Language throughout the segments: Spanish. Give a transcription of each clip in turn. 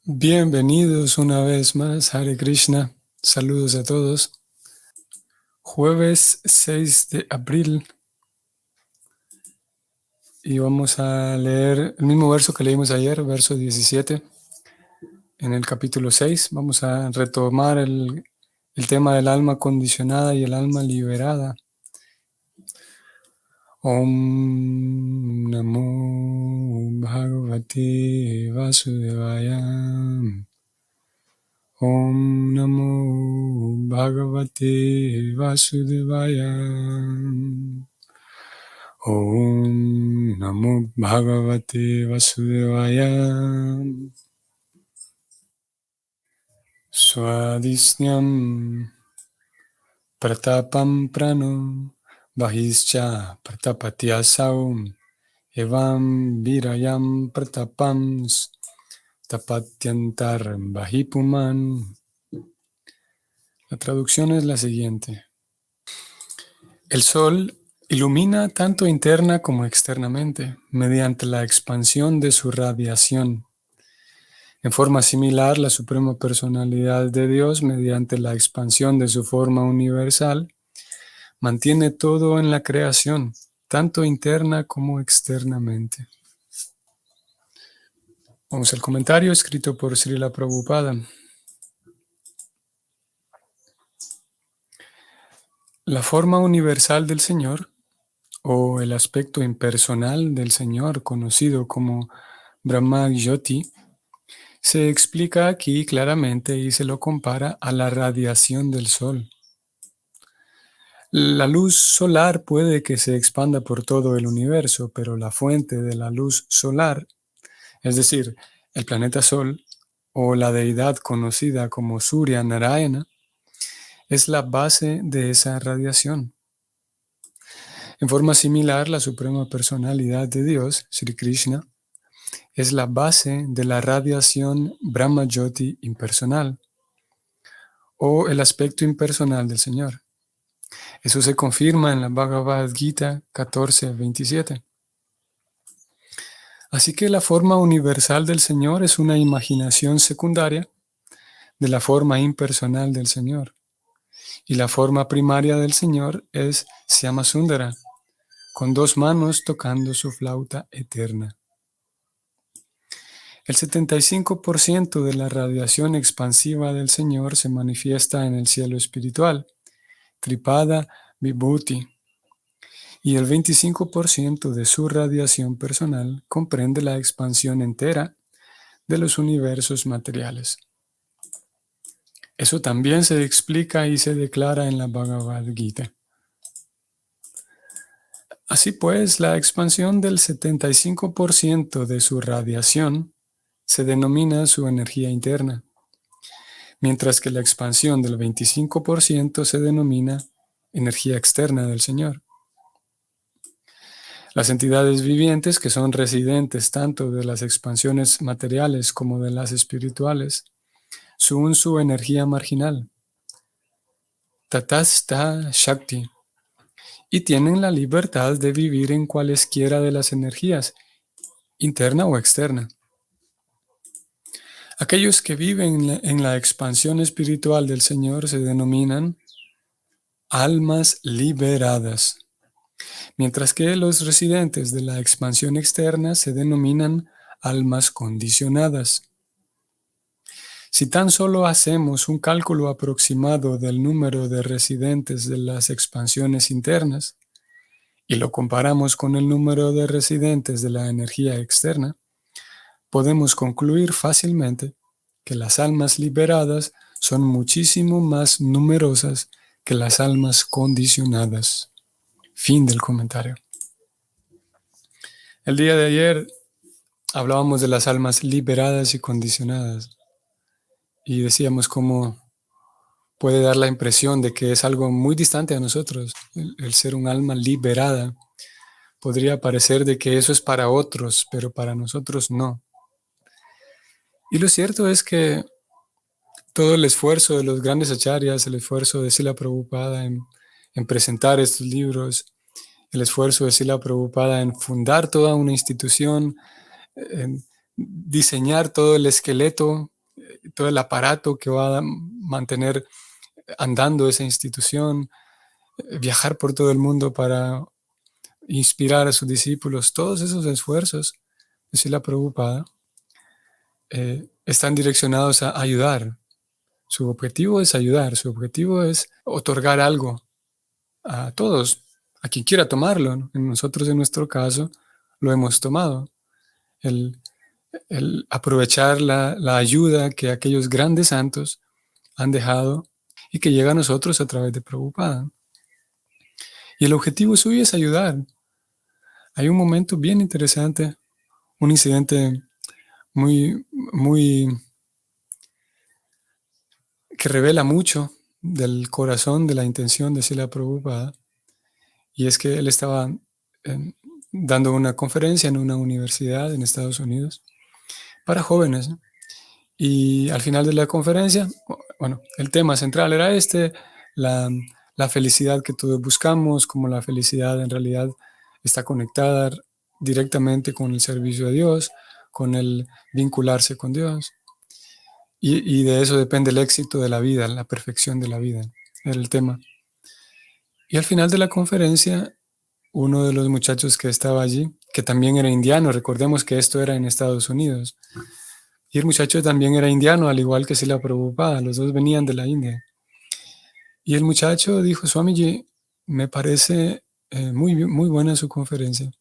Bienvenidos una vez más, Hare Krishna. Saludos a todos. Jueves 6 de abril y vamos a leer el mismo verso que leímos ayer, verso 17, en el capítulo 6. Vamos a retomar el tema del alma condicionada y el alma liberada. Om Namo Bhagavate Vasudevaya. Om Namo Bhagavate Vasudevaya. Om Namo Bhagavate Vasudevaya. Swadhisnyam Pratapam Prano Bahischa Pratapatyasaum Evam Virayam Pratapam Tapatyantar Bahipuman. La traducción es la siguiente. El Sol ilumina tanto interna como externamente mediante la expansión de su radiación. En forma similar, la Suprema Personalidad de Dios, mediante la expansión de su forma universal, mantiene todo en la creación, tanto interna como externamente. Vamos al comentario escrito por Srila Prabhupada. La forma universal del Señor, o el aspecto impersonal del Señor, conocido como Brahma Jyoti, se explica aquí claramente y se lo compara a la radiación del Sol. La luz solar puede que se expanda por todo el universo, pero la fuente de la luz solar, es decir, el planeta Sol, o la deidad conocida como Surya Narayana, es la base de esa radiación. En forma similar, la Suprema Personalidad de Dios, Sri Krishna, es la base de la radiación Brahma Jyoti impersonal, o el aspecto impersonal del Señor. Eso se confirma en la Bhagavad Gita 14:27. Así que la forma universal del Señor es una imaginación secundaria de la forma impersonal del Señor. Y la forma primaria del Señor es Shyamasundara, con dos manos tocando su flauta eterna. El 75% de la radiación expansiva del Señor se manifiesta en el cielo espiritual, Tripada Vibhuti, y el 25% de su radiación personal comprende la expansión entera de los universos materiales. Eso también se explica y se declara en la Bhagavad Gita. Así pues, la expansión del 75% de su radiación se denomina su energía interna, mientras que la expansión del 25% se denomina energía externa del Señor. Las entidades vivientes, que son residentes tanto de las expansiones materiales como de las espirituales, son su energía marginal, Tatastha Shakti, y tienen la libertad de vivir en cualesquiera de las energías, interna o externa. Aquellos que viven en la expansión espiritual del Señor se denominan almas liberadas, mientras que los residentes de la expansión externa se denominan almas condicionadas. Si tan solo hacemos un cálculo aproximado del número de residentes de las expansiones internas y lo comparamos con el número de residentes de la energía externa, podemos concluir fácilmente que las almas liberadas son muchísimo más numerosas que las almas condicionadas. Fin del comentario. El día de ayer hablábamos de las almas liberadas y condicionadas y decíamos cómo puede dar la impresión de que es algo muy distante a nosotros. El ser un alma liberada podría parecer de que eso es para otros, pero para nosotros no. Y lo cierto es que todo el esfuerzo de los grandes acharyas, el esfuerzo de Srila Prabhupada en presentar estos libros, el esfuerzo de Srila Prabhupada en fundar toda una institución, en diseñar todo el esqueleto todo el aparato que va a mantener andando esa institución, viajar por todo el mundo para inspirar a sus discípulos, todos esos esfuerzos de Srila Prabhupada están direccionados a ayudar. Su objetivo es ayudar, su objetivo es otorgar algo a todos, a quien quiera tomarlo, ¿no? Nosotros, en nuestro caso, lo hemos tomado. El, el aprovechar la ayuda que aquellos grandes santos han dejado y que llega a nosotros a través de Prabhupada. Y el objetivo suyo es ayudar. Hay un momento bien interesante, un incidente muy que revela mucho del corazón, de la intención de Srila Prabhupada, y es que él estaba eh, dando una conferencia en una universidad en Estados Unidos para jóvenes, ¿no? Y al final de la conferencia, bueno, el tema central era la, la felicidad que todos buscamos, como la felicidad en realidad está conectada directamente con el servicio a Dios, con el vincularse con Dios. Y de eso depende el éxito de la vida, la perfección de la vida, era el tema. Y al final de la conferencia, uno de los muchachos que estaba allí, que también era indiano, recordemos que esto era en Estados Unidos, y el muchacho también era indiano, al igual que Srila Prabhupada, los dos venían de la India. Y el muchacho dijo: Swamiji, me parece muy buena su conferencia.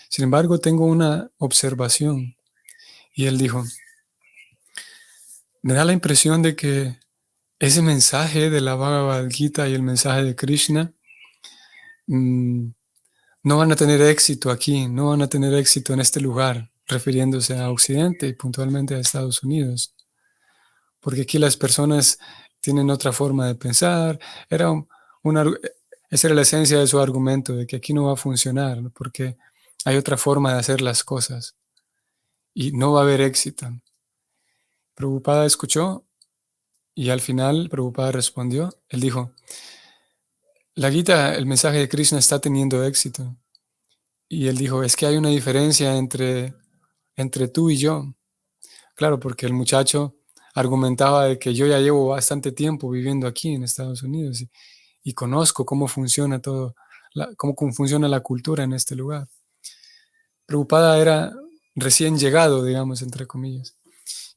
Sin embargo, tengo una observación. Y él dijo: me da la impresión de que ese mensaje de la Bhagavad Gita y el mensaje de Krishna no van a tener éxito aquí, no van a tener éxito en este lugar, refiriéndose a Occidente y puntualmente a Estados Unidos. Porque aquí las personas tienen otra forma de pensar. Esa era la esencia de su argumento, de que aquí no va a funcionar, ¿no? Porque hay otra forma de hacer las cosas y no va a haber éxito. Prabhupada escuchó y al final Prabhupada respondió. Él dijo: la Gita, el mensaje de Krishna está teniendo éxito. Y él dijo: es que hay una diferencia entre tú y yo. Claro, porque el muchacho argumentaba de que yo ya llevo bastante tiempo viviendo aquí en Estados Unidos y conozco cómo funciona todo, cómo funciona la cultura en este lugar. Prabhupada era recién llegado, digamos, entre comillas.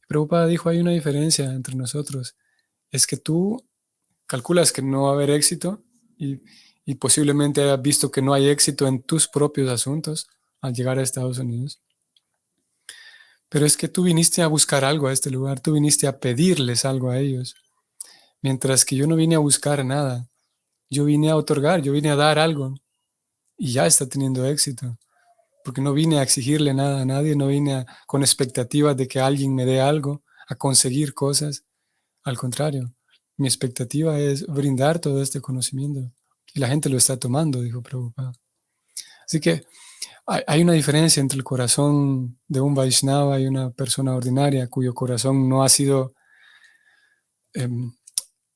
Prabhupada dijo: hay una diferencia entre nosotros. Es que tú calculas que no va a haber éxito y posiblemente hayas visto que no hay éxito en tus propios asuntos al llegar a Estados Unidos. Pero es que tú viniste a buscar algo a este lugar, tú viniste a pedirles algo a ellos, mientras que yo no vine a buscar nada, yo vine a otorgar, yo vine a dar algo y ya está teniendo éxito, porque no vine a exigirle nada a nadie, no vine con expectativas de que alguien me dé algo, a conseguir cosas, al contrario, mi expectativa es brindar todo este conocimiento y la gente lo está tomando, dijo Prabhupada. Así que hay una diferencia entre el corazón de un Vaishnava y una persona ordinaria cuyo corazón no ha sido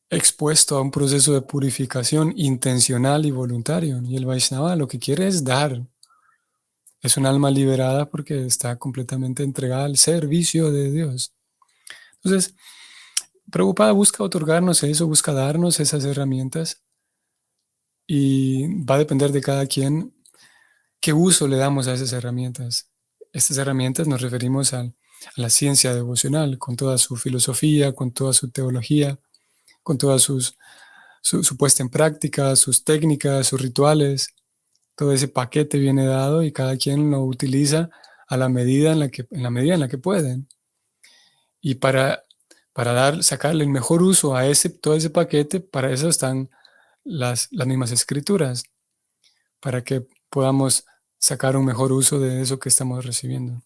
expuesto a un proceso de purificación intencional y voluntario. Y el Vaishnava lo que quiere es dar. Es un alma liberada porque está completamente entregada al servicio de Dios. Entonces, Prabhupada busca otorgarnos eso, busca darnos esas herramientas y va a depender de cada quien qué uso le damos a esas herramientas. Estas herramientas nos referimos a la ciencia devocional, con toda su filosofía, con toda su teología, con toda su puesta en práctica, sus técnicas, sus rituales. Todo ese paquete viene dado y cada quien lo utiliza a la medida en la medida en la que pueden. Y para sacarle el mejor uso a todo ese paquete, para eso están las mismas escrituras, para que podamos sacar un mejor uso de eso que estamos recibiendo.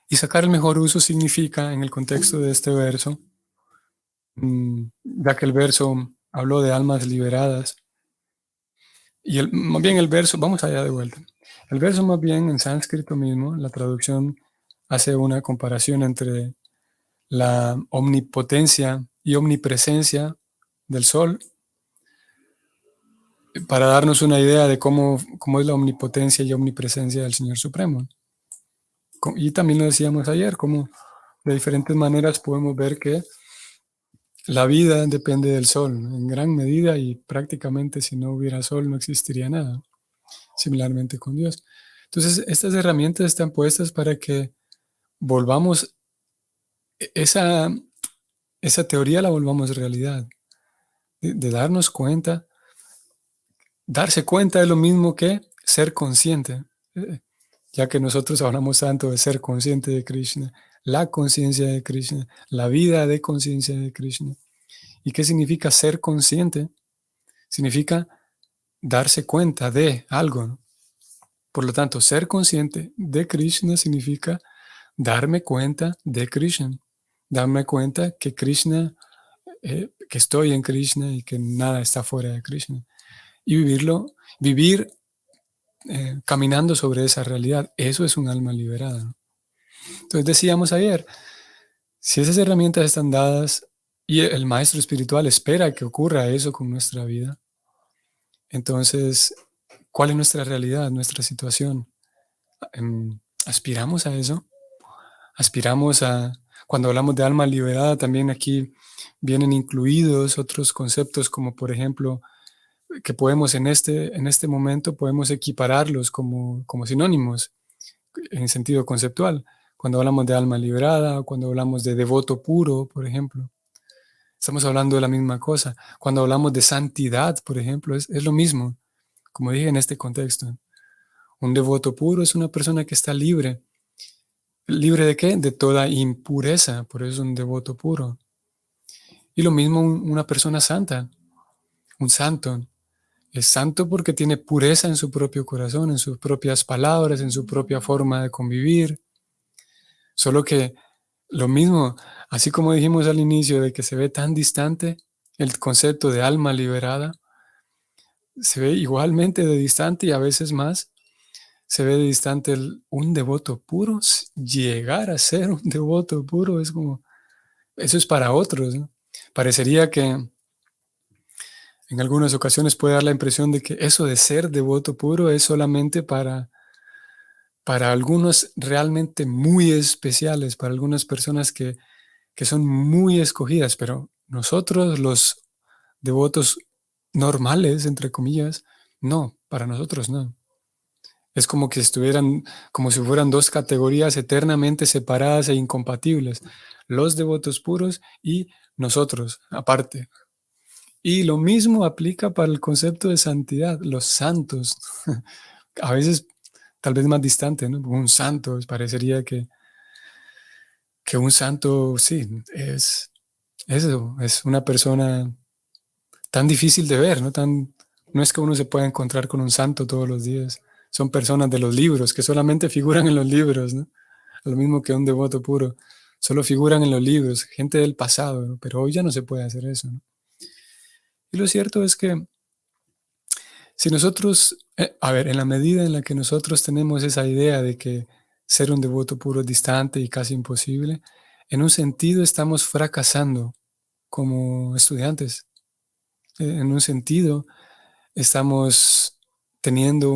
Y sacar el mejor uso significa, en el contexto de este verso, ya que el verso habló de almas liberadas, y más bien el verso, vamos allá de vuelta. El verso más bien en sánscrito mismo, la traducción hace una comparación entre la omnipotencia y omnipresencia del sol para darnos una idea de cómo es la omnipotencia y omnipresencia del Señor Supremo. Y también lo decíamos ayer, cómo De diferentes maneras podemos ver que la vida depende del sol, ¿no? En gran medida, y prácticamente si no hubiera sol no existiría nada, similarmente con Dios. Entonces, estas herramientas están puestas para que volvamos esa, esa teoría la volvamos realidad, de darnos cuenta. Darse cuenta es lo mismo que ser consciente, eh, ya que nosotros hablamos tanto de ser consciente de Krishna, la conciencia de Krishna, la vida de conciencia de Krishna. ¿Y qué significa ser consciente? Significa darse cuenta de algo, ¿no? Por lo tanto, ser consciente de Krishna significa darme cuenta de Krishna, darme cuenta que Krishna, que estoy en Krishna y que nada está fuera de Krishna. Y vivir caminando sobre esa realidad. Eso es un alma liberada, ¿no? Entonces decíamos ayer, si esas herramientas están dadas y el maestro espiritual espera que ocurra eso con nuestra vida, entonces, ¿cuál es nuestra realidad, nuestra situación? ¿Aspiramos a eso? ¿Aspiramos a... Cuando hablamos de alma liberada, también aquí vienen incluidos otros conceptos como, por ejemplo, que podemos en este momento podemos equipararlos como sinónimos en sentido conceptual. Cuando hablamos de alma liberada, cuando hablamos de devoto puro, por ejemplo, estamos hablando de la misma cosa. Cuando hablamos de santidad, por ejemplo, es lo mismo, como dije en este contexto. Un devoto puro es una persona que está libre. ¿Libre de qué? De toda impureza, por eso es un devoto puro. Y lo mismo una persona santa, un santo. Es santo porque tiene pureza en su propio corazón, en sus propias palabras, en su propia forma de convivir. Solo que lo mismo, así como dijimos al inicio de que se ve tan distante el concepto de alma liberada, se ve igualmente de distante y a veces más, se ve de distante un devoto puro. Llegar a ser un devoto puro es como, eso es para otros, ¿no? Parecería que en algunas ocasiones puede dar la impresión de que eso de ser devoto puro es solamente para algunos realmente muy especiales, para algunas personas que son muy escogidas, pero nosotros los devotos normales, entre comillas, no, para nosotros no. Es como que estuvieran, como si fueran dos categorías eternamente separadas e incompatibles, los devotos puros y nosotros, aparte. Y lo mismo aplica para el concepto de santidad, los santos. A veces tal vez más distante, ¿no? Un santo, parecería que un santo, sí, es eso, es una persona tan difícil de ver, ¿no? No es que uno se pueda encontrar con un santo todos los días. Son personas de los libros, que solamente figuran en los libros, ¿no? Lo mismo que un devoto puro. Solo figuran en los libros, gente del pasado, ¿no? Pero hoy ya no se puede hacer eso, ¿no? Y lo cierto es que si nosotros, a ver, en la medida en la que nosotros tenemos esa idea de que ser un devoto puro es distante y casi imposible, en un sentido estamos fracasando como estudiantes. En un sentido estamos teniendo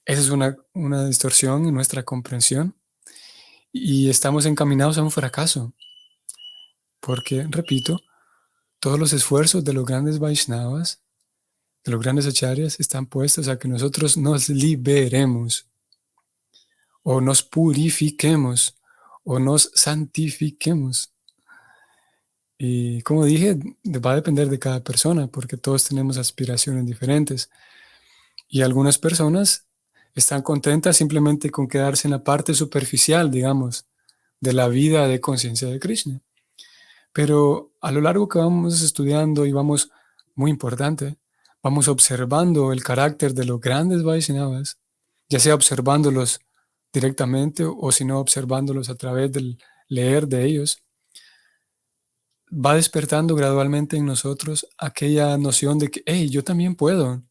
esa es una distorsión en nuestra comprensión y estamos encaminados a un fracaso. Porque, repito, todos los esfuerzos de los grandes Vaishnavas, de los grandes acharyas, están puestos a que nosotros nos liberemos, o nos purifiquemos, o nos santifiquemos. Y como dije, va a depender de cada persona, porque todos tenemos aspiraciones diferentes. Y algunas personas están contentas simplemente con quedarse en la parte superficial, digamos, de la vida de conciencia de Krishna. Pero a lo largo que vamos estudiando y vamos, muy importante, vamos observando el carácter de los grandes Vaishnavas, ya sea observándolos directamente o si no observándolos a través del leer de ellos, va despertando gradualmente en nosotros aquella noción de que, hey, yo también puedo.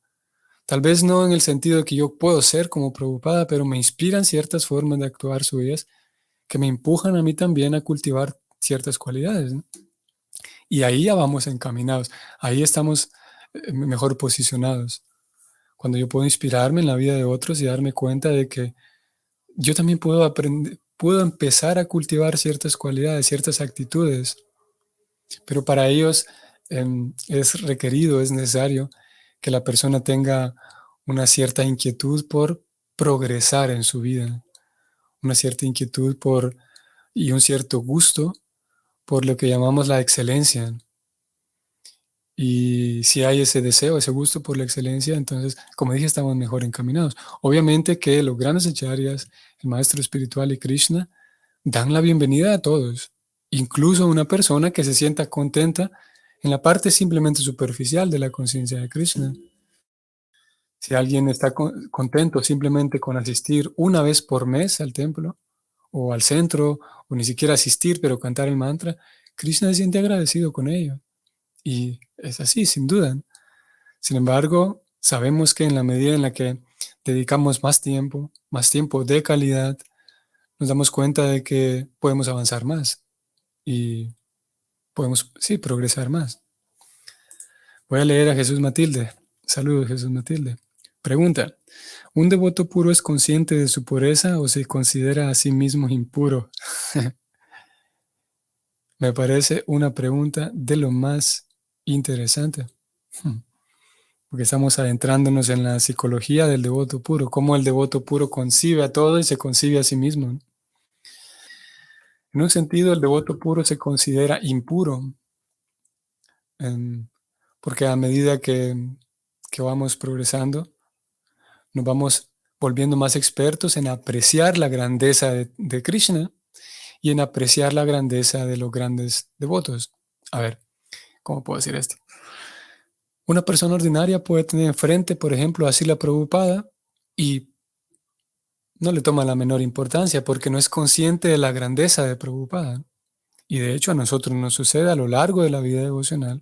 Tal vez no en el sentido de que yo puedo ser como Prabhupada, pero me inspiran ciertas formas de actuar suyas que me empujan a mí también a cultivar ciertas cualidades, ¿no? Y ahí ya vamos encaminados, ahí estamos mejor posicionados. Cuando yo puedo inspirarme en la vida de otros y darme cuenta de que yo también puedo aprender, pudo empezar a cultivar ciertas cualidades, ciertas actitudes, pero para ellos es requerido, es necesario que la persona tenga una cierta inquietud por progresar en su vida, una cierta inquietud y un cierto gusto por lo que llamamos la excelencia. Y si hay ese deseo, ese gusto por la excelencia, entonces, como dije, estamos mejor encaminados. Obviamente que los grandes acharyas, el maestro espiritual y Krishna, dan la bienvenida a todos, incluso a una persona que se sienta contenta en la parte simplemente superficial de la conciencia de Krishna. Si alguien está contento simplemente con asistir una vez por mes al templo o al centro, o ni siquiera asistir, pero cantar el mantra, Krishna se siente agradecido con ello. Y es así, sin duda. Sin embargo, sabemos que en la medida en la que dedicamos más tiempo de calidad, nos damos cuenta de que podemos avanzar más y podemos, sí, progresar más. Voy a leer a Jesús Matilde. Saludos, Jesús Matilde. Pregunta: ¿un devoto puro es consciente de su pureza o se considera a sí mismo impuro? Me parece una pregunta de lo más interesante, porque estamos adentrándonos en la psicología del devoto puro, cómo el devoto puro concibe a todo y se concibe a sí mismo. En un sentido, el devoto puro se considera impuro, porque a medida que vamos progresando, nos vamos volviendo más expertos en apreciar la grandeza de Krishna y en apreciar la grandeza de los grandes devotos. A ver, ¿cómo puedo decir esto? Una persona ordinaria puede tener enfrente, por ejemplo, a Srila Prabhupada y no le toma la menor importancia porque no es consciente de la grandeza de Prabhupada. Y de hecho a nosotros nos sucede a lo largo de la vida devocional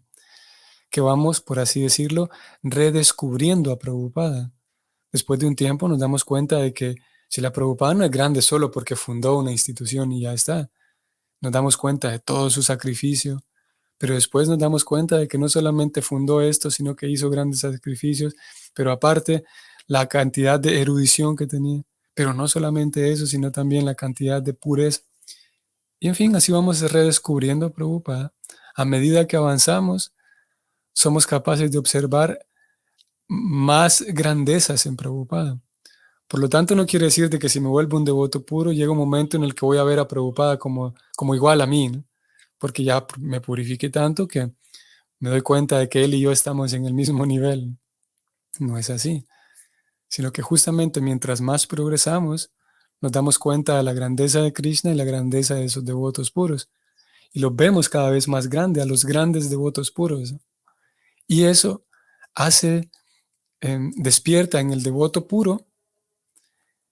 que vamos, por así decirlo, redescubriendo a Prabhupada. Después de un tiempo nos damos cuenta de que si la Prabhupada no es grande solo porque fundó una institución y ya está, nos damos cuenta de todo su sacrificio, pero después nos damos cuenta de que no solamente fundó esto, sino que hizo grandes sacrificios, pero aparte la cantidad de erudición que tenía, pero no solamente eso, sino también la cantidad de pureza. Y en fin, así vamos redescubriendo a Prabhupada. A medida que avanzamos, somos capaces de observar más grandezas en Prabhupada. Por lo tanto, no quiere decir de que si me vuelvo un devoto puro, llega un momento en el que voy a ver a Prabhupada como igual a mí, ¿no? Porque ya me purifiqué tanto que me doy cuenta de que él y yo estamos en el mismo nivel. No es así, sino que justamente mientras más progresamos, nos damos cuenta de la grandeza de Krishna y la grandeza de esos devotos puros. Y los vemos cada vez más grande, a los grandes devotos puros. Y eso hace, despierta en el devoto puro,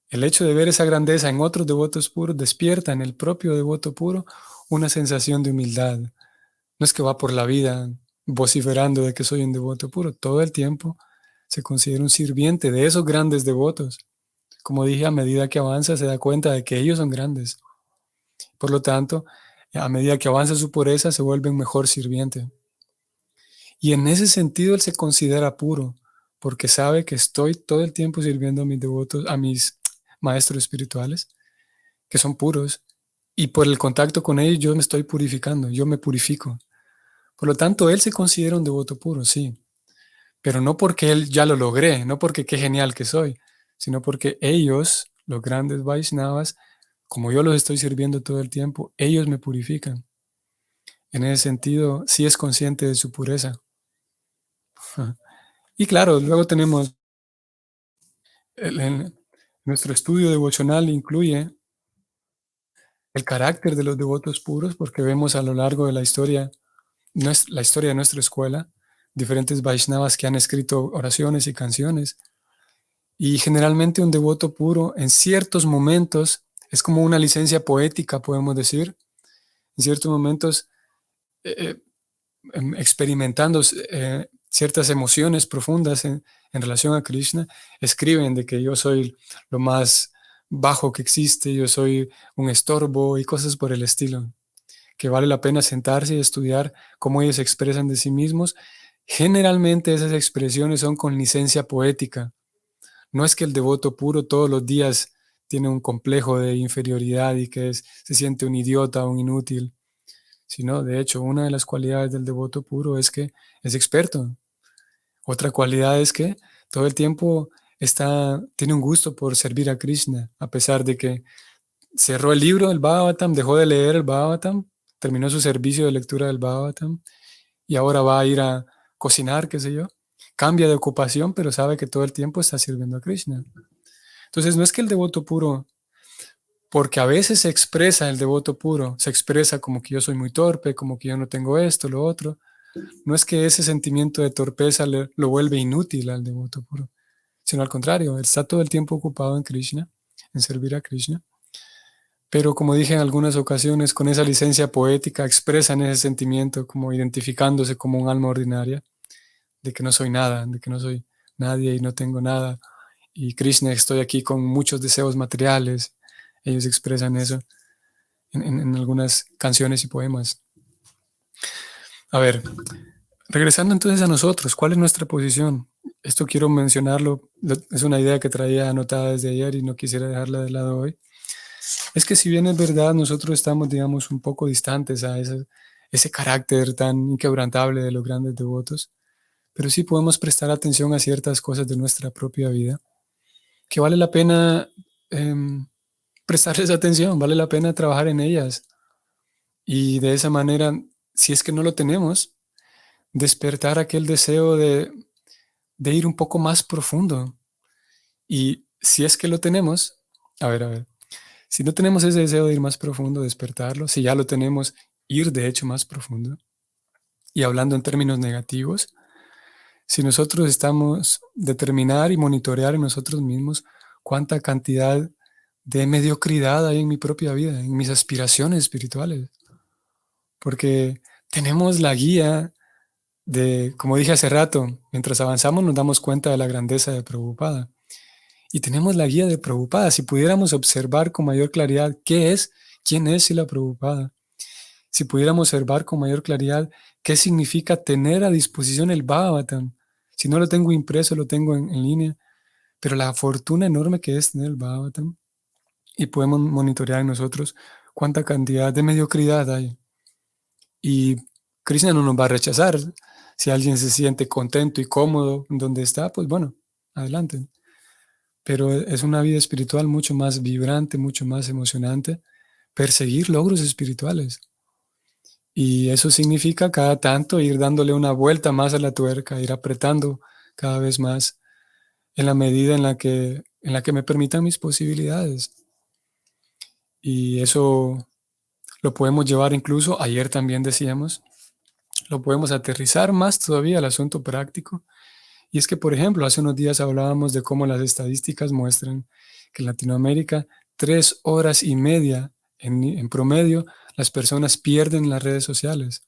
el hecho de ver esa grandeza en otros devotos puros, despierta en el propio devoto puro una sensación de humildad. No es que va por la vida vociferando de que soy un devoto puro, todo el tiempo se considera un sirviente de esos grandes devotos. Como dije, a medida que avanza se da cuenta de que ellos son grandes. Por lo tanto, a medida que avanza su pureza, se vuelve un mejor sirviente. Y en ese sentido él se considera puro, porque sabe que estoy todo el tiempo sirviendo a mis devotos, a mis maestros espirituales, que son puros, y por el contacto con ellos yo me estoy purificando, yo me purifico. Por lo tanto, él se considera un devoto puro, sí, pero no porque él ya lo logré, no porque qué genial que soy, sino porque ellos, los grandes Vaishnavas, como yo los estoy sirviendo todo el tiempo, ellos me purifican. En ese sentido, sí es consciente de su pureza. Y claro, luego tenemos nuestro estudio devocional incluye el carácter de los devotos puros, porque vemos a lo largo de la historia, la historia de nuestra escuela, diferentes Vaishnavas que han escrito oraciones y canciones. Y generalmente un devoto puro en ciertos momentos es como una licencia poética, podemos decir. En ciertos momentos eh, experimentando ciertas emociones profundas en relación a Krishna, escriben de que yo soy lo más bajo que existe, yo soy un estorbo y cosas por el estilo, que vale la pena sentarse y estudiar cómo ellos se expresan de sí mismos. Generalmente esas expresiones son con licencia poética. No es que el devoto puro todos los días tiene un complejo de inferioridad y que se siente un idiota, un inútil, sino de hecho una de las cualidades del devoto puro es que es experto. Otra cualidad es que todo el tiempo tiene un gusto por servir a Krishna, a pesar de que cerró el libro del Bhagavatam, dejó de leer el Bhagavatam, terminó su servicio de lectura del Bhagavatam y ahora va a ir a cocinar, qué sé yo. Cambia de ocupación, pero sabe que todo el tiempo está sirviendo a Krishna. Entonces no es que el devoto puro, porque a veces se expresa el devoto puro, se expresa como que yo soy muy torpe, como que yo no tengo esto, lo otro. No es que ese sentimiento de torpeza lo vuelve inútil al devoto puro, sino al contrario, él está todo el tiempo ocupado en Krishna, en servir a Krishna. Pero como dije en algunas ocasiones, con esa licencia poética expresan ese sentimiento como identificándose como un alma ordinaria, de que no soy nada, de que no soy nadie y no tengo nada. Y Krishna, estoy aquí con muchos deseos materiales. Ellos expresan eso en algunas canciones y poemas. A ver, regresando entonces a nosotros, ¿cuál es nuestra posición? Esto quiero mencionarlo, es una idea que traía anotada desde ayer y no quisiera dejarla de lado hoy. Es que si bien es verdad, nosotros estamos, digamos, un poco distantes a ese carácter tan inquebrantable de los grandes devotos, pero sí podemos prestar atención a ciertas cosas de nuestra propia vida, que vale la pena prestarles atención, vale la pena trabajar en ellas. Y de esa manera, si es que no lo tenemos, despertar aquel deseo de ir un poco más profundo. Y si es que lo tenemos, a ver, si no tenemos ese deseo de ir más profundo, despertarlo, si ya lo tenemos, ir de hecho más profundo. Y hablando en términos negativos, si nosotros estamos determinar y monitorear en nosotros mismos cuánta cantidad de mediocridad hay en mi propia vida, en mis aspiraciones espirituales, porque tenemos la guía como dije hace rato, mientras avanzamos nos damos cuenta de la grandeza de Prabhupada. Y tenemos la guía de Prabhupada. Si pudiéramos observar con mayor claridad quién es Srila Prabhupada, si pudiéramos observar con mayor claridad qué significa tener a disposición el Bhagavatam. Si no lo tengo impreso, lo tengo en línea, pero la fortuna enorme que es tener el Bhagavatam y podemos monitorear en nosotros cuánta cantidad de mediocridad hay. Y Krishna no nos va a rechazar. Si alguien se siente contento y cómodo donde está, pues bueno, adelante. Pero es una vida espiritual mucho más vibrante, mucho más emocionante, perseguir logros espirituales. Y eso significa cada tanto ir dándole una vuelta más a la tuerca, ir apretando cada vez más en la medida en la que me permitan mis posibilidades. Y eso lo podemos llevar incluso, ayer también decíamos, lo podemos aterrizar más todavía al asunto práctico. Y es que, por ejemplo, hace unos días hablábamos de cómo las estadísticas muestran que en Latinoamérica 3 horas y media en promedio las personas pierden las redes sociales.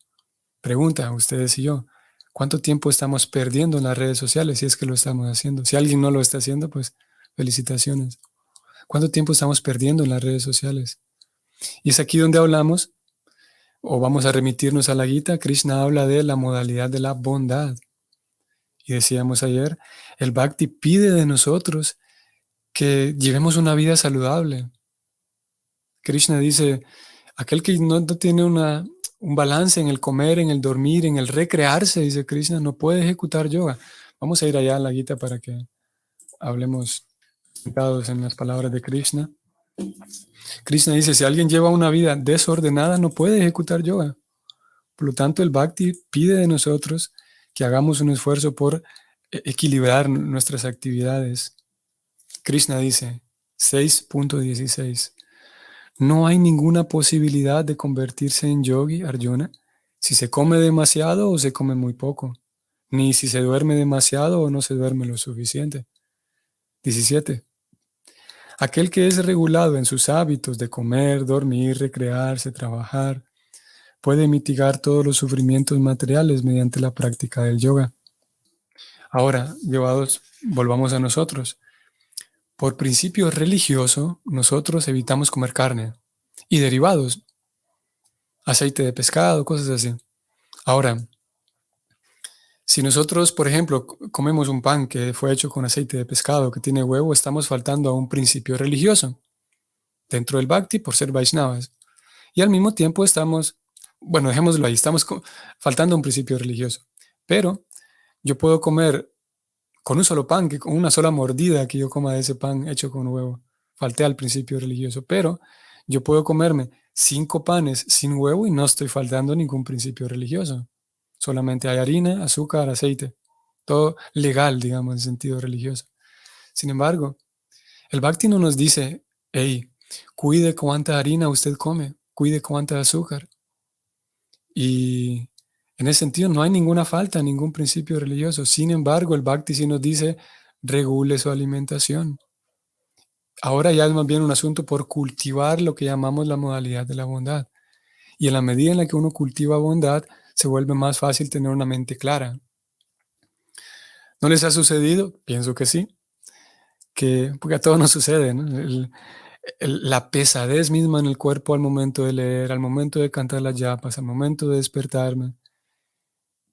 Pregunta a ustedes y yo, ¿cuánto tiempo estamos perdiendo en las redes sociales si es que lo estamos haciendo? Si alguien no lo está haciendo, pues felicitaciones. ¿Cuánto tiempo estamos perdiendo en las redes sociales? Y es aquí donde hablamos, o vamos a remitirnos a la Gita. Krishna habla de la modalidad de la bondad. Y decíamos ayer, el Bhakti pide de nosotros que llevemos una vida saludable. Krishna dice, aquel que no tiene un balance en el comer, en el dormir, en el recrearse, dice Krishna, no puede ejecutar yoga. Vamos a ir allá a la Gita para que hablemos sentados en las palabras de Krishna. Krishna dice, si alguien lleva una vida desordenada, no puede ejecutar yoga. Por lo tanto, el Bhakti pide de nosotros que hagamos un esfuerzo por equilibrar nuestras actividades. Krishna dice, 6.16, no hay ninguna posibilidad de convertirse en yogi, Arjuna, si se come demasiado o se come muy poco, ni si se duerme demasiado o no se duerme lo suficiente. 17. Aquel que es regulado en sus hábitos de comer, dormir, recrearse, trabajar, puede mitigar todos los sufrimientos materiales mediante la práctica del yoga. Ahora, volvamos a nosotros. Por principio religioso, nosotros evitamos comer carne y derivados, aceite de pescado, cosas así. Ahora, si nosotros, por ejemplo, comemos un pan que fue hecho con aceite de pescado, que tiene huevo, estamos faltando a un principio religioso. dentro del Bhakti por ser Vaishnavas. Y al mismo tiempo estamos, bueno, dejémoslo ahí, estamos faltando un principio religioso. Pero yo puedo comer con un solo pan, que con una sola mordida que yo coma de ese pan hecho con huevo. Falté al principio religioso, pero yo puedo comerme 5 panes sin huevo y no estoy faltando ningún principio religioso. Solamente hay harina, azúcar, aceite. Todo legal, digamos, en sentido religioso. Sin embargo, el Bhakti no nos dice, hey, cuide cuánta harina usted come, cuide cuánta azúcar. Y en ese sentido no hay ninguna falta, ningún principio religioso. Sin embargo, el Bhakti sí nos dice, regule su alimentación. Ahora ya es más bien un asunto por cultivar lo que llamamos la modalidad de la bondad. Y en la medida en la que uno cultiva bondad, se vuelve más fácil tener una mente clara. ¿No les ha sucedido? Pienso que sí, porque a todos nos sucede, ¿no? La pesadez misma en el cuerpo al momento de leer, al momento de cantar las yapas, al momento de despertarme.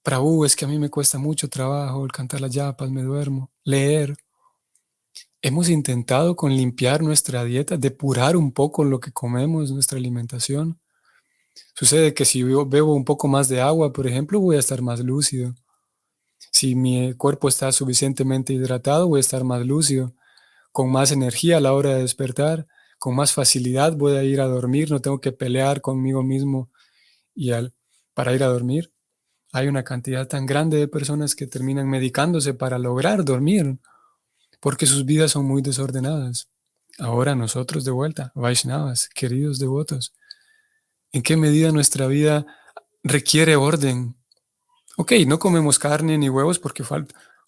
Prabhu, es que a mí me cuesta mucho trabajo el cantar las yapas, me duermo, leer. Hemos intentado con limpiar nuestra dieta, depurar un poco lo que comemos, nuestra alimentación. Sucede que si yo bebo un poco más de agua, por ejemplo, voy a estar más lúcido. Si mi cuerpo está suficientemente hidratado, voy a estar más lúcido, con más energía a la hora de despertar, con más facilidad voy a ir a dormir, no tengo que pelear conmigo mismo para ir a dormir. Hay una cantidad tan grande de personas que terminan medicándose para lograr dormir, porque sus vidas son muy desordenadas. Ahora nosotros de vuelta, Vaishnavas, queridos devotos, ¿en qué medida nuestra vida requiere orden? Ok, no comemos carne ni huevos porque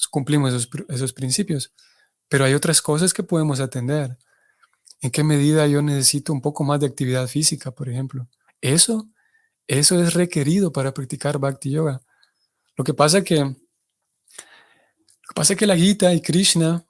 cumplimos esos principios, pero hay otras cosas que podemos atender. ¿En qué medida yo necesito un poco más de actividad física, por ejemplo? Eso, eso es requerido para practicar Bhakti Yoga. Lo que pasa es que la Gita y Krishna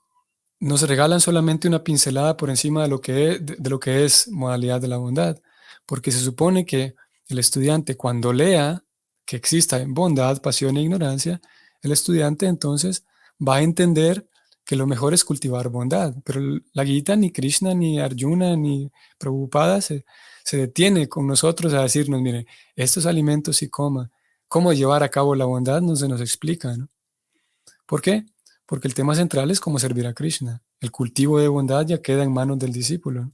nos regalan solamente una pincelada por encima de lo que es modalidad de la bondad, porque se supone que el estudiante cuando lea que exista bondad, pasión e ignorancia, el estudiante entonces va a entender que lo mejor es cultivar bondad, pero la Gita ni Krishna ni Arjuna ni Prabhupada se detiene con nosotros a decirnos, mire, estos alimentos sí coma, cómo llevar a cabo la bondad no se nos explica, ¿no? ¿Por qué? Porque el tema central es cómo servir a Krishna. El cultivo de bondad ya queda en manos del discípulo.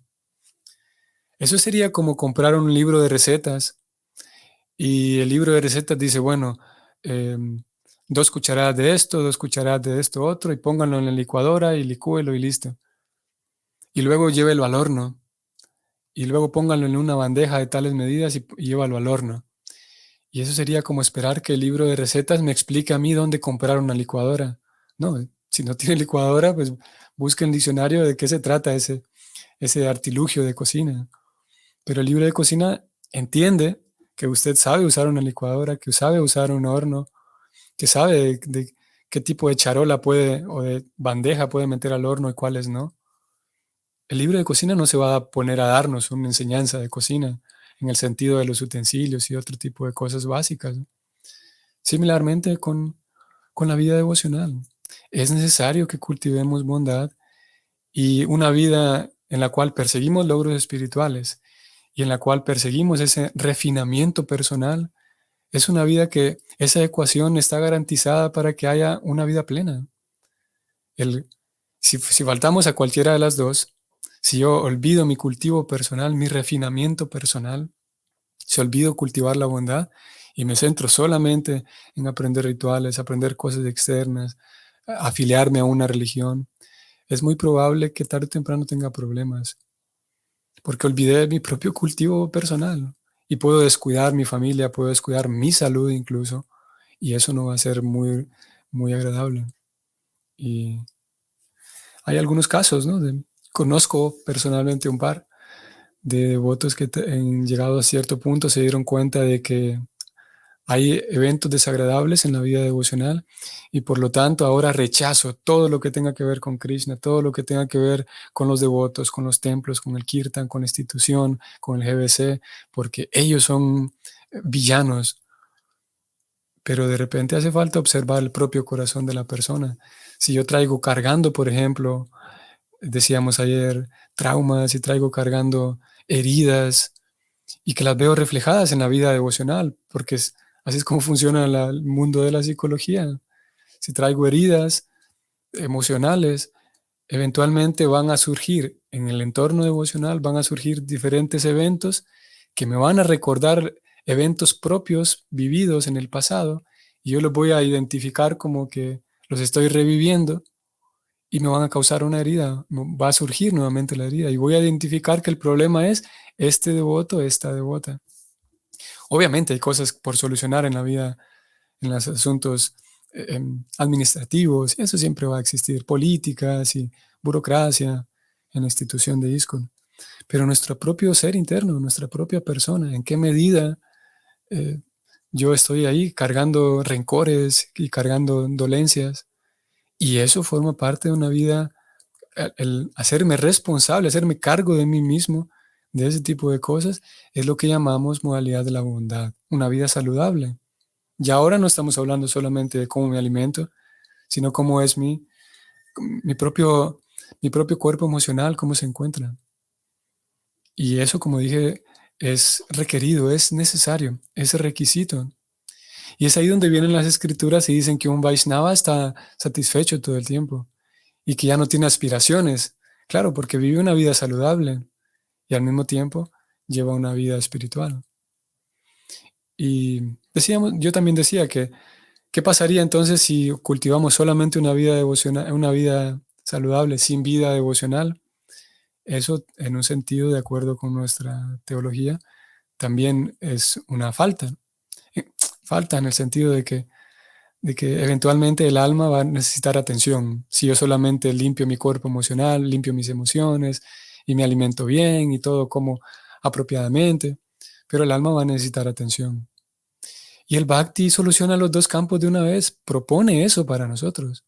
Eso sería como comprar un libro de recetas y el libro de recetas dice, bueno, 2 cucharadas de esto, 2 cucharadas de esto otro y pónganlo en la licuadora y licúelo y listo. Y luego llévelo al horno y luego pónganlo en una bandeja de tales medidas y llévalo al horno. Y eso sería como esperar que el libro de recetas me explique a mí dónde comprar una licuadora. No, si no tiene licuadora, pues busque en el diccionario de qué se trata ese artilugio de cocina. Pero el libro de cocina entiende que usted sabe usar una licuadora, que sabe usar un horno, que sabe de qué tipo de charola puede o de bandeja puede meter al horno y cuáles no. El libro de cocina no se va a poner a darnos una enseñanza de cocina en el sentido de los utensilios y otro tipo de cosas básicas. Similarmente con la vida devocional. Es necesario que cultivemos bondad y una vida en la cual perseguimos logros espirituales y en la cual perseguimos ese refinamiento personal, es una vida que esa ecuación está garantizada para que haya una vida plena. Si faltamos a cualquiera de las dos, si yo olvido mi cultivo personal, mi refinamiento personal, si olvido cultivar la bondad y me centro solamente en aprender rituales, aprender cosas externas, afiliarme a una religión, es muy probable que tarde o temprano tenga problemas, porque olvidé mi propio cultivo personal y puedo descuidar mi familia, puedo descuidar mi salud incluso, y eso no va a ser muy, muy agradable. Y hay algunos casos, ¿no? Conozco personalmente un par de devotos que han llegado a cierto punto se dieron cuenta de que hay eventos desagradables en la vida devocional y por lo tanto ahora rechazo todo lo que tenga que ver con Krishna, todo lo que tenga que ver con los devotos, con los templos, con el kirtan, con la institución, con el GBC, porque ellos son villanos. Pero de repente hace falta observar el propio corazón de la persona. Si yo traigo cargando, por ejemplo, decíamos ayer, traumas y traigo cargando heridas y que las veo reflejadas en la vida devocional, porque así es como funciona el mundo de la psicología. Si traigo heridas emocionales, eventualmente van a surgir en el entorno devocional, van a surgir diferentes eventos que me van a recordar eventos propios vividos en el pasado y yo los voy a identificar como que los estoy reviviendo y me van a causar una herida, va a surgir nuevamente la herida y voy a identificar que el problema es este devoto, esta devota. Obviamente hay cosas por solucionar en la vida, en los asuntos administrativos, eso siempre va a existir, políticas y burocracia en la institución de ISKCON, pero nuestro propio ser interno, nuestra propia persona, en qué medida eh, yo estoy ahí cargando rencores y cargando dolencias, y eso forma parte de una vida, el hacerme responsable, hacerme cargo de mí mismo, de ese tipo de cosas, es lo que llamamos modalidad de la bondad, una vida saludable. Y ahora no estamos hablando solamente de cómo me alimento, sino cómo es mi propio, mi propio cuerpo emocional, cómo se encuentra. Y eso, como dije, es requerido, es necesario, es requisito. Y es ahí donde vienen las escrituras y dicen que un Vaishnava está satisfecho todo el tiempo y que ya no tiene aspiraciones. Claro, porque vive una vida saludable y al mismo tiempo lleva una vida espiritual. Y yo también decía que ¿qué pasaría entonces si cultivamos solamente una vida devocional, una vida saludable sin vida devocional? Eso, en un sentido, de acuerdo con nuestra teología, también es una falta. Eh, Falta en el sentido de que eventualmente el alma va a necesitar atención. Si yo solamente limpio mi cuerpo emocional, limpio mis emociones y me alimento bien y todo como apropiadamente, pero el alma va a necesitar atención. Y el Bhakti soluciona los dos campos de una vez, propone eso para nosotros,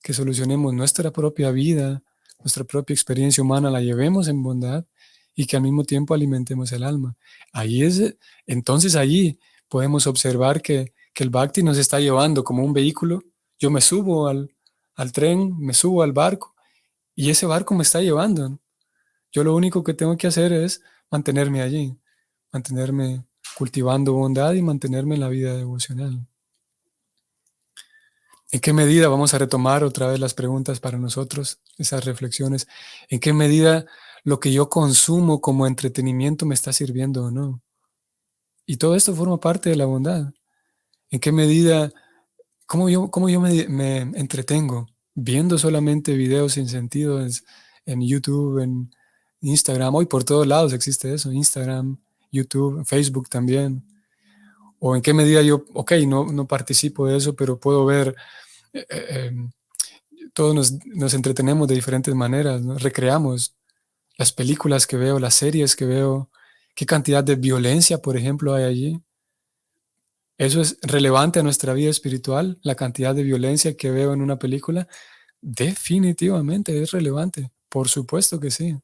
que solucionemos nuestra propia vida, nuestra propia experiencia humana, la llevemos en bondad y que al mismo tiempo alimentemos el alma. Entonces allí podemos observar que el Bhakti nos está llevando como un vehículo. Yo me subo al tren, me subo al barco y ese barco me está llevando. Yo lo único que tengo que hacer es mantenerme allí, mantenerme cultivando bondad y mantenerme en la vida devocional. ¿En qué medida vamos a retomar otra vez las preguntas para nosotros, esas reflexiones? ¿En qué medida lo que yo consumo como entretenimiento me está sirviendo o no? Y todo esto forma parte de la bondad. ¿En qué medida, cómo yo me entretengo viendo solamente videos sin sentido en YouTube, en Instagram? Hoy por todos lados existe eso, Instagram, YouTube, Facebook también. ¿O en qué medida yo, ok, no participo de eso, pero puedo ver... eh, eh, todos nos entretenemos de diferentes maneras, ¿no? Recreamos las películas que veo, las series que veo, qué cantidad de violencia, por ejemplo, hay allí. ¿Eso es relevante a nuestra vida espiritual? La cantidad de violencia que veo en una película, definitivamente es relevante, por supuesto que sí.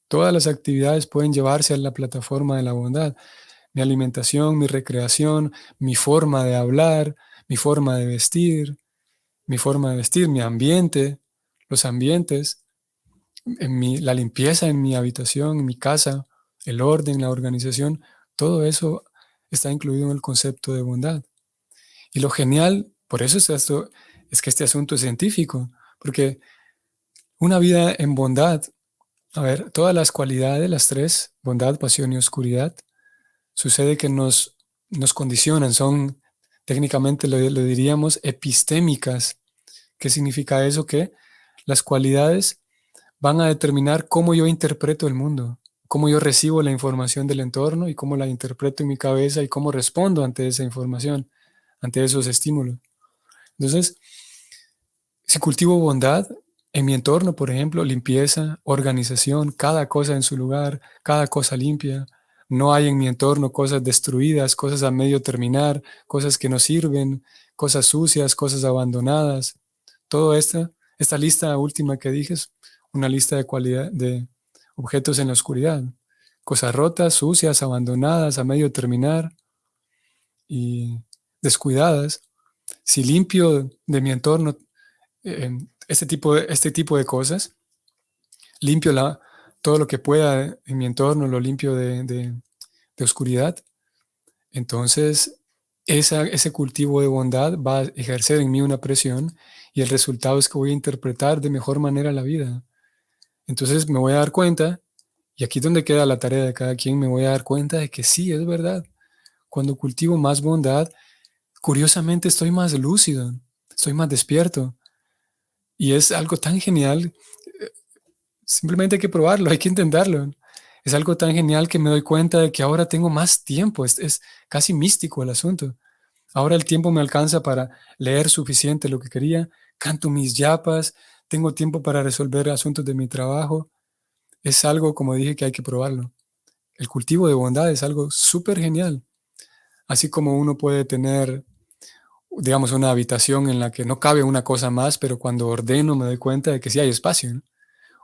Todas las actividades pueden llevarse a la plataforma de la bondad. Mi alimentación, mi recreación, mi forma de hablar, mi forma de vestir, mi ambiente, los ambientes, la limpieza en mi habitación, en mi casa, el orden, la organización, todo eso está incluido en el concepto de bondad. Y lo genial, por eso es que este asunto es científico, porque una vida en bondad, a ver, todas las cualidades, las tres, bondad, pasión y oscuridad, sucede que nos condicionan, son técnicamente lo diríamos epistémicas. ¿Qué significa eso? Que las cualidades van a determinar cómo yo interpreto el mundo, cómo yo recibo la información del entorno y cómo la interpreto en mi cabeza y cómo respondo ante esa información, ante esos estímulos. Entonces, si cultivo bondad en mi entorno, por ejemplo, limpieza, organización, cada cosa en su lugar, cada cosa limpia, no hay en mi entorno cosas destruidas, cosas a medio terminar, cosas que no sirven, cosas sucias, cosas abandonadas. Todo esta lista última que dije es una lista de cualidad de objetos en la oscuridad. Cosas rotas, sucias, abandonadas, a medio terminar y descuidadas. Si limpio de mi entorno este tipo de cosas, limpio todo lo que pueda en mi entorno, lo limpio de oscuridad, entonces ese cultivo de bondad va a ejercer en mí una presión y el resultado es que voy a interpretar de mejor manera la vida. Entonces me voy a dar cuenta, y aquí es donde queda la tarea de cada quien, me voy a dar cuenta de que sí, es verdad. Cuando cultivo más bondad, curiosamente estoy más lúcido, estoy más despierto. Y es algo tan genial, simplemente hay que probarlo, hay que intentarlo. Es algo tan genial que me doy cuenta de que ahora tengo más tiempo, es casi místico el asunto. Ahora el tiempo me alcanza para leer suficiente lo que quería, canto mis yapas, tengo tiempo para resolver asuntos de mi trabajo. Es algo, como dije, que hay que probarlo. El cultivo de bondad es algo súper genial. Así como uno puede tener, digamos, una habitación en la que no cabe una cosa más, pero cuando ordeno me doy cuenta de que sí hay espacio, ¿no?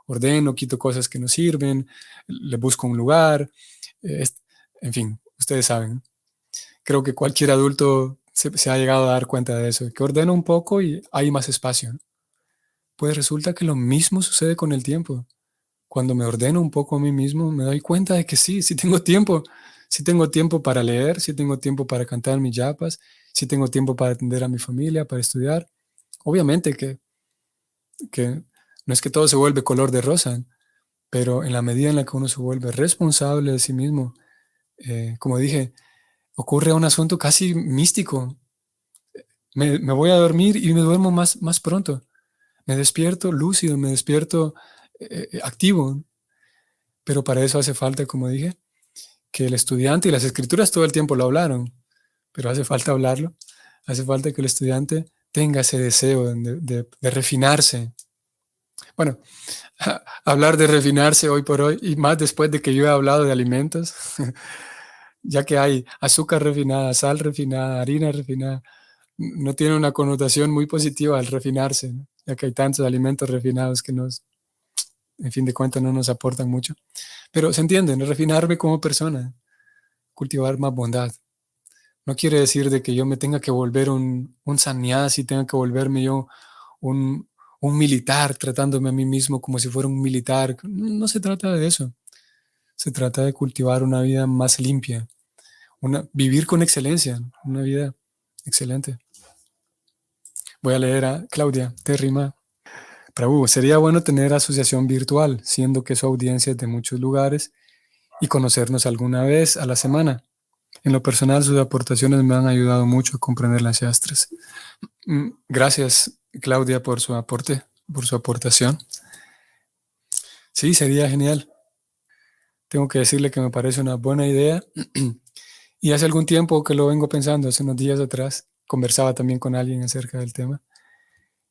Ordeno, quito cosas que no sirven, le busco un lugar, es- en fin, ustedes saben. Creo que cualquier adulto se ha llegado a dar cuenta de eso, que ordeno un poco y hay más espacio, ¿no? Pues resulta que lo mismo sucede con el tiempo. Cuando me ordeno un poco a mí mismo, me doy cuenta de que sí, sí tengo tiempo para leer, sí tengo tiempo para cantar mis yapas, sí tengo tiempo para atender a mi familia, para estudiar. Obviamente que no es que todo se vuelve color de rosa, pero en la medida en la que uno se vuelve responsable de sí mismo, como dije, ocurre un asunto casi místico. Me voy a dormir y me duermo más pronto. Me despierto lúcido, me despierto activo, pero para eso hace falta, como dije, que el estudiante y las escrituras todo el tiempo lo hablaron, pero hace falta hablarlo, hace falta que el estudiante tenga ese deseo de refinarse. Bueno, hablar de refinarse hoy por hoy y más después de que yo he hablado de alimentos, ya que hay azúcar refinada, sal refinada, harina refinada, no tiene una connotación muy positiva al refinarse, ¿no? Ya que hay tantos alimentos refinados que en fin de cuentas, no nos aportan mucho. Pero se entiende, ¿no? Refinarme como persona, cultivar más bondad. No quiere decir de que yo me tenga que volver un sannyasi, tenga que volverme yo un militar, tratándome a mí mismo como si fuera un militar. No se trata de eso. Se trata de cultivar una vida más limpia, vivir con excelencia, una vida excelente. Voy a leer a Claudia Terrima. Prabhu, sería bueno tener asociación virtual, siendo que su audiencia es de muchos lugares y conocernos alguna vez a la semana. En lo personal, sus aportaciones me han ayudado mucho a comprender las yastras. Gracias, Claudia, por su aporte, por su aportación. Sí, sería genial. Tengo que decirle que me parece una buena idea. Y hace algún tiempo que lo vengo pensando, hace unos días atrás, conversaba también con alguien acerca del tema.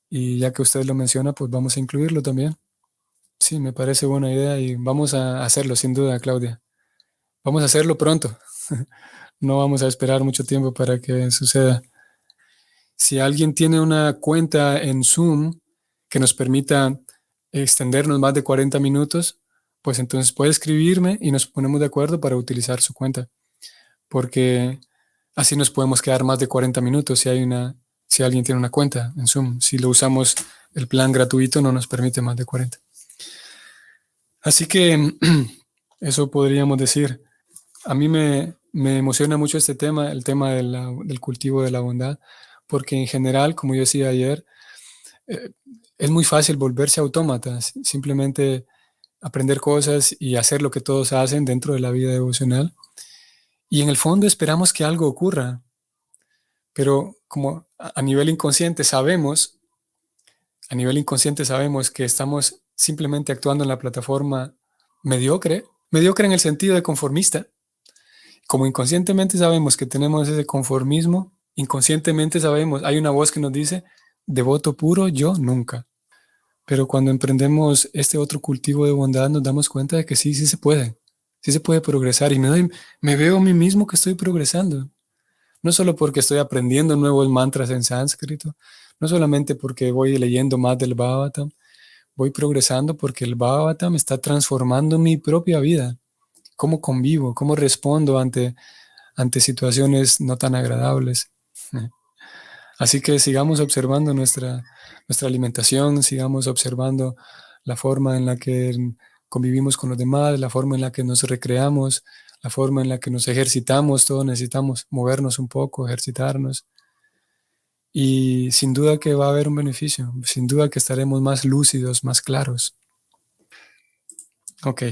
Y ya que usted lo menciona, pues vamos a incluirlo también. Sí, me parece buena idea y vamos a hacerlo sin duda, Claudia. Vamos a hacerlo pronto. No vamos a esperar mucho tiempo para que suceda. Si alguien tiene una cuenta en Zoom que nos permita extendernos más de 40 minutos, pues entonces puede escribirme y nos ponemos de acuerdo para utilizar su cuenta, porque así nos podemos quedar más de 40 minutos si alguien tiene una cuenta en Zoom. Si lo usamos, el plan gratuito no nos permite más de 40. Así que eso podríamos decir. A mí me emociona mucho este tema, el tema del cultivo de la bondad, porque en general, como yo decía ayer, eh, es muy fácil volverse autómatas, simplemente aprender cosas y hacer lo que todos hacen dentro de la vida devocional. Y en el fondo esperamos que algo ocurra, pero como a nivel inconsciente sabemos que estamos simplemente actuando en la plataforma mediocre en el sentido de conformista. Como inconscientemente sabemos que tenemos ese conformismo, inconscientemente sabemos, hay una voz que nos dice, devoto puro, yo nunca. Pero cuando emprendemos este otro cultivo de bondad, nos damos cuenta de que sí se puede progresar y me veo a mí mismo que estoy progresando. No solo porque estoy aprendiendo nuevos mantras en sánscrito, no solamente porque voy leyendo más del Bhagavatam, voy progresando porque el Bhagavatam está transformando mi propia vida. Cómo convivo, cómo respondo ante situaciones no tan agradables. Así que sigamos observando nuestra alimentación, sigamos observando la forma en la que convivimos con los demás, la forma en la que nos recreamos, la forma en la que nos ejercitamos. Todos necesitamos movernos un poco, ejercitarnos. Y sin duda que va a haber un beneficio, sin duda que estaremos más lúcidos, más claros. Ok,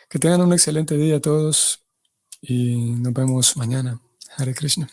que tengan un excelente día todos y nos vemos mañana. Hare Krishna.